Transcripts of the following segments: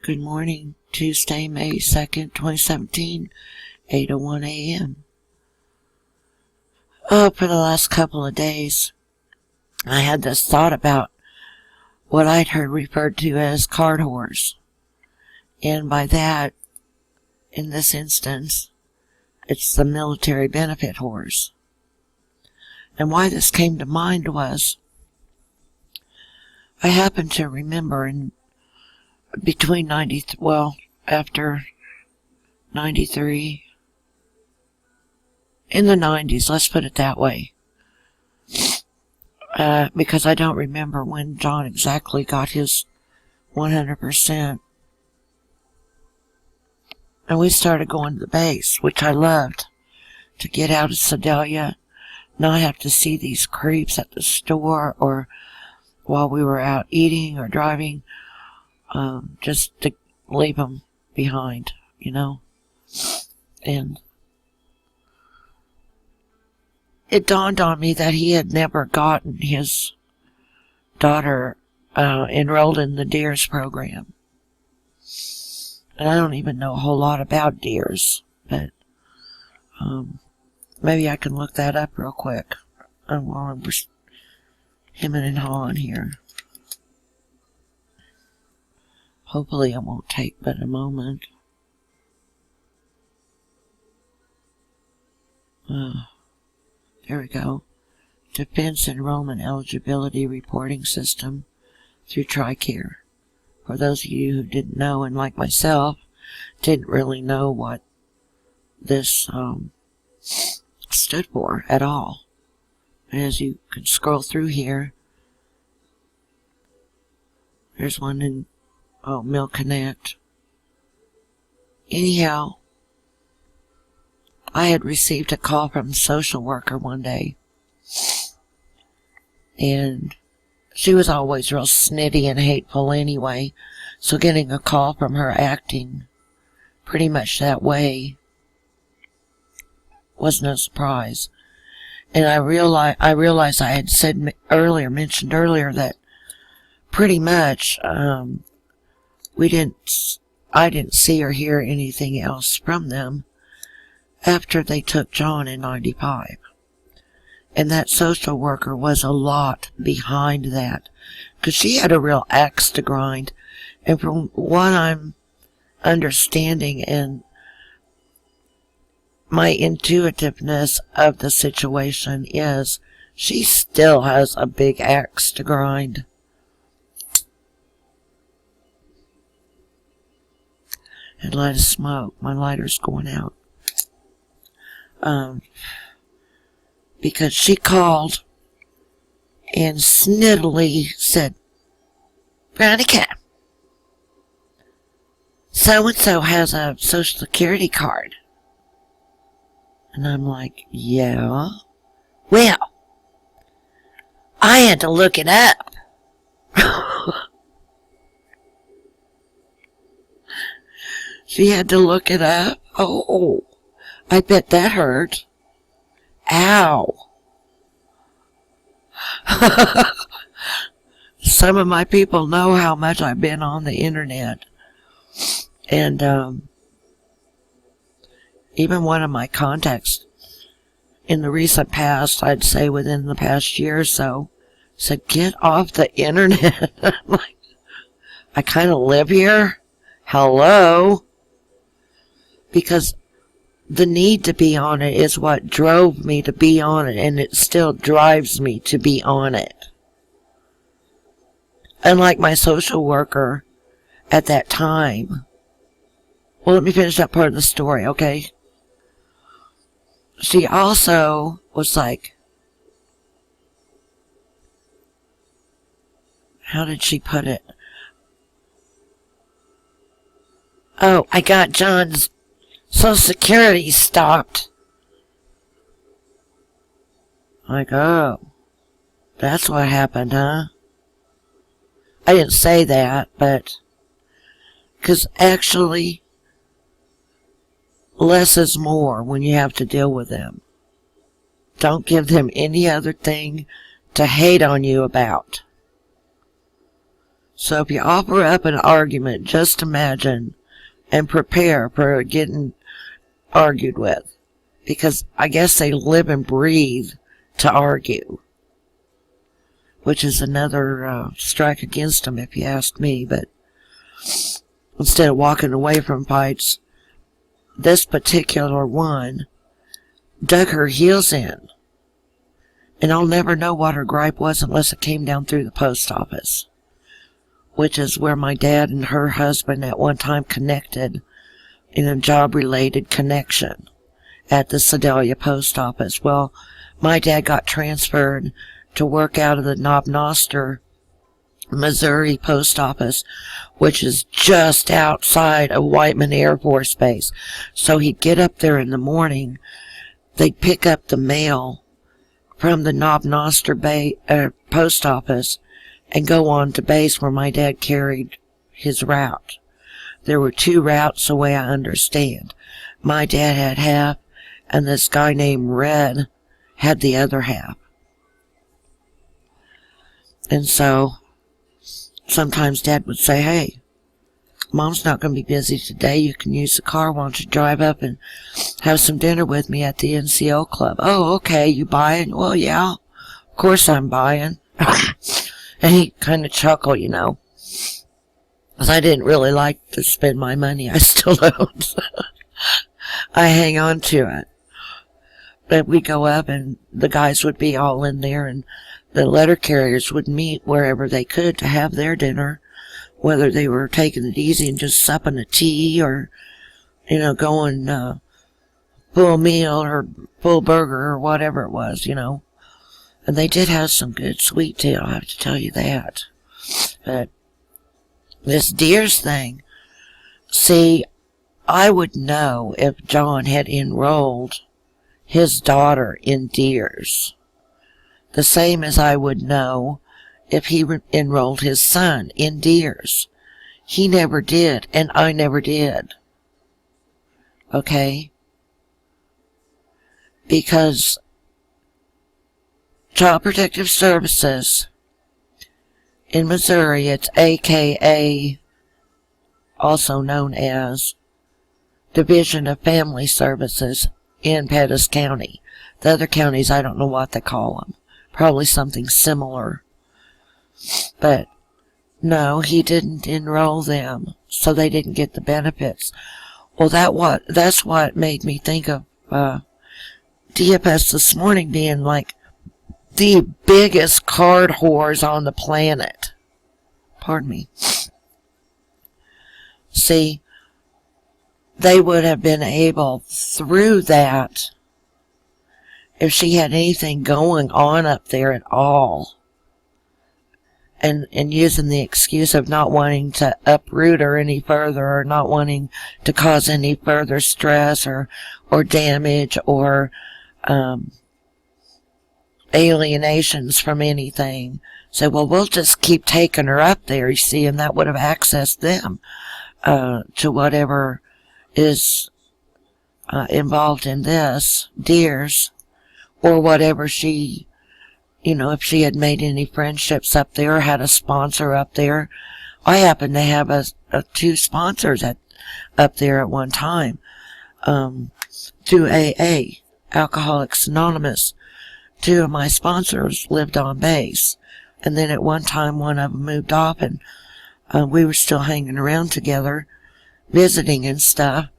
Good morning, Tuesday, May 2nd, 2017, 8:01 a.m. For the last couple of days, I had this thought about what I'd heard referred to as card whores. And by that, in this instance, it's the military benefit whores. And why this came to mind was, I happen to remember after 93, in the 90s, let's put it that way, because I don't remember when John exactly got his 100%. And we started going to the base, which I loved, to get out of Sedalia, not have to see these creeps at the store or while we were out eating or driving, just to leave them behind, And it dawned on me that he had never gotten his daughter enrolled in the DEERS program. And I don't even know a whole lot about DEERS, but maybe I can look that up real quick while I'm hemming and hawing here. Hopefully it won't take but a moment. There we go. Defense Enrollment Eligibility Reporting System through TRICARE. For those of you who didn't know, and like myself, didn't really know what this stood for at all. As you can scroll through here, there's one in Mill Connect. Anyhow, I had received a call from a social worker one day, and she was always real snitty and hateful anyway, so getting a call from her acting pretty much that way was no surprise. And I realized I had mentioned earlier that pretty much I didn't see or hear anything else from them after they took John in 95. And that social worker was a lot behind that, because she had a real axe to grind. And from what I'm understanding and my intuitiveness of the situation is, she still has a big axe to grind. And light of smoke. My lighter's going out. Because she called and snittily said, "Veronica, so-and-so has a Social Security card." And I'm like, "Yeah? Well, I had to look it up." She had to look it up? Oh, I bet that hurt. Ow. Some of my people know how much I've been on the internet. And even one of my contacts in the recent past, I'd say within the past year or so, said, "Get off the internet." I'm like, I kind of live here. Hello? Because the need to be on it is what drove me to be on it, and it still drives me to be on it. Unlike my social worker at that time. Well, let me finish that part of the story, okay? She also was like, how did she put it? "Oh, I got John's Social Security stopped." Like, oh, that's what happened, huh? I didn't say that, but because actually less is more when you have to deal with them. Don't give them any other thing to hate on you about. So if you offer up an argument, just imagine and prepare for getting argued with. Because I guess they live and breathe to argue. Which is another strike against them, if you ask me. But instead of walking away from fights, this particular one dug her heels in. And I'll never know what her gripe was unless it came down through the post office, which is where my dad and her husband at one time connected in a job-related connection at the Sedalia post office. Well, my dad got transferred to work out of the Knob Noster, Missouri post office, which is just outside of Whiteman Air Force Base. So he'd get up there in the morning, they'd pick up the mail from the Knob Noster post office and go on to base where my dad carried his route. There were 2 routes, the way I understand. My dad had half, and this guy named Red had the other half. And so sometimes Dad would say, hey, Mom's not going to be busy today. You can use the car. Why don't you drive up and have some dinner with me at the NCO club? Oh, okay. You buying? Well, yeah. Of course I'm buying. And he kind of chuckled, you know. Because I didn't really like to spend my money. I still don't. I hang on to it. But we go up and the guys would be all in there and the letter carriers would meet wherever they could to have their dinner. Whether they were taking it easy and just supping a tea or, you know, going full meal or full burger or whatever it was, you know. And they did have some good sweet tea, I'll have to tell you that. But this Deers thing, see, I would know if John had enrolled his daughter in Deers. The same as I would know if he enrolled his son in Deers. He never did, and I never did. Okay? Because Child Protective Services in Missouri, it's AKA, also known as Division of Family Services in Pettis County. The other counties, I don't know what they call them. Probably something similar. But no, he didn't enroll them, so they didn't get the benefits. Well, that's what made me think of DFS this morning being like the biggest card whores on the planet. Pardon me. See, they would have been able through that, if she had anything going on up there at all, and using the excuse of not wanting to uproot her any further or not wanting to cause any further stress or damage or alienations from anything. So, well, we'll just keep taking her up there, you see, and that would have accessed them to whatever is involved in this, Deers, or whatever she, you know, if she had made any friendships up there or had a sponsor up there. I happen to have 2 sponsors up there at one time, through AA, Alcoholics Anonymous. 2 of my sponsors lived on base, and then at one time one of them moved off, and we were still hanging around together, visiting and stuff,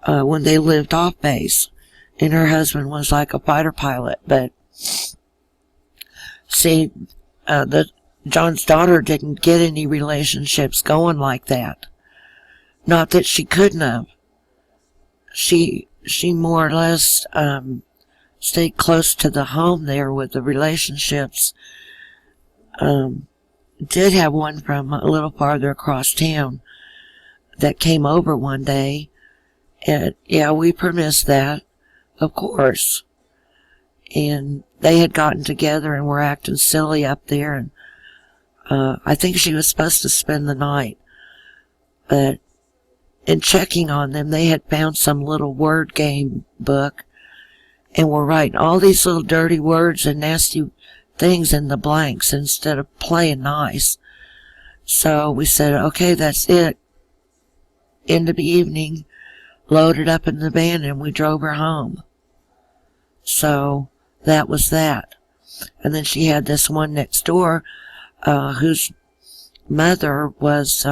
when they lived off base, and her husband was like a fighter pilot. But see, John's daughter didn't get any relationships going like that. Not that she couldn't have. She more or less stayed close to the home there with the relationships. Did have one from a little farther across town that came over one day, and yeah, we permissed that, of course. And they had gotten together and were acting silly up there, and I think she was supposed to spend the night. But in checking on them, they had found some little word game book and were writing all these little dirty words and nasty things in the blanks instead of playing nice. So we said, okay, that's it. End of the evening, loaded up in the van, and we drove her home. So that was that. And then she had this one next door, whose mother was,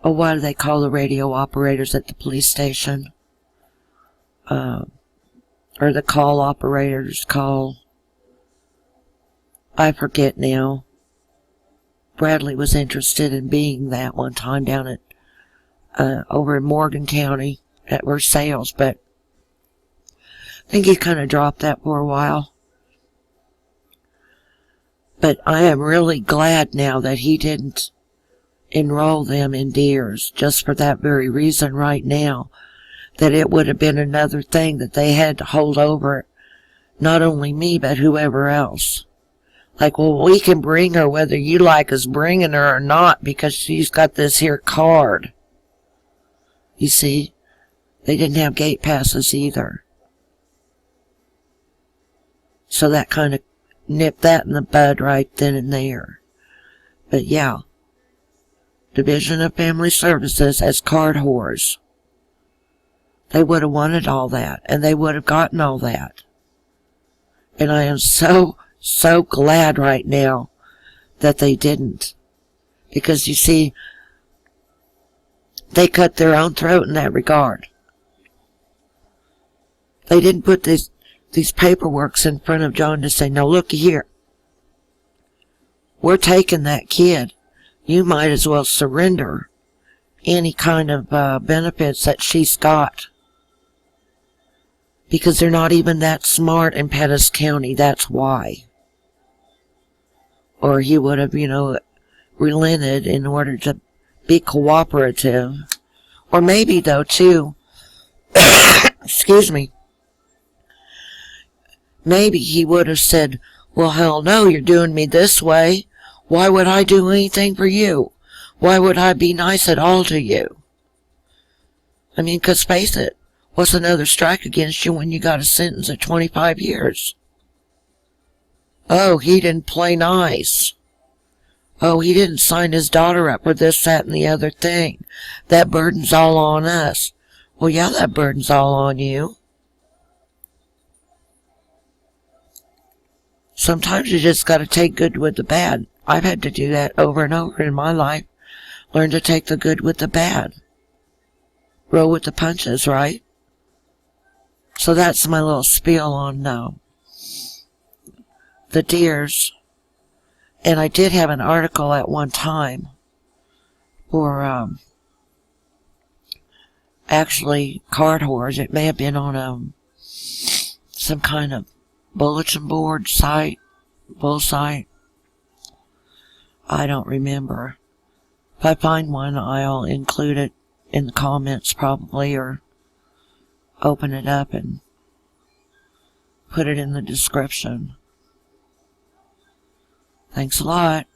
what do they call the radio operators at the police station? Or the call operators call. I forget now. Bradley was interested in being that one time down at over in Morgan County at Versailles, but I think he kind of dropped that for a while. But I am really glad now that he didn't enroll them in DEERS, just for that very reason right now, that it would have been another thing that they had to hold over not only me, but whoever else. Like, well, we can bring her whether you like us bringing her or not because she's got this here card. You see, they didn't have gate passes either. So that kind of nipped that in the bud right then and there. But yeah, Division of Family Services as card whores. They would have wanted all that, and they would have gotten all that. And I am so glad right now that they didn't. Because you see, they cut their own throat in that regard. They didn't put these paperworks in front of John to say, now looky here. We're taking that kid. You might as well surrender any kind of benefits that she's got. Because they're not even that smart in Pettis County, that's why. Or he would have, relented in order to be cooperative. Or maybe, though, too, excuse me, maybe he would have said, well, hell no, you're doing me this way. Why would I do anything for you? Why would I be nice at all to you? I mean, 'cause face it, what's another strike against you when you got a sentence of 25 years? Oh, he didn't play nice. Oh, he didn't sign his daughter up for this, that, and the other thing. That burden's all on us. Well, yeah, that burden's all on you. Sometimes you just got to take good with the bad. I've had to do that over and over in my life. Learn to take the good with the bad. Roll with the punches, right? So that's my little spiel on the DEERS. And I did have an article at one time for actually card whores. It may have been on some kind of bulletin board site, bull site. I don't remember. If I find one, I'll include it in the comments probably, or open it up and put it in the description. Thanks a lot.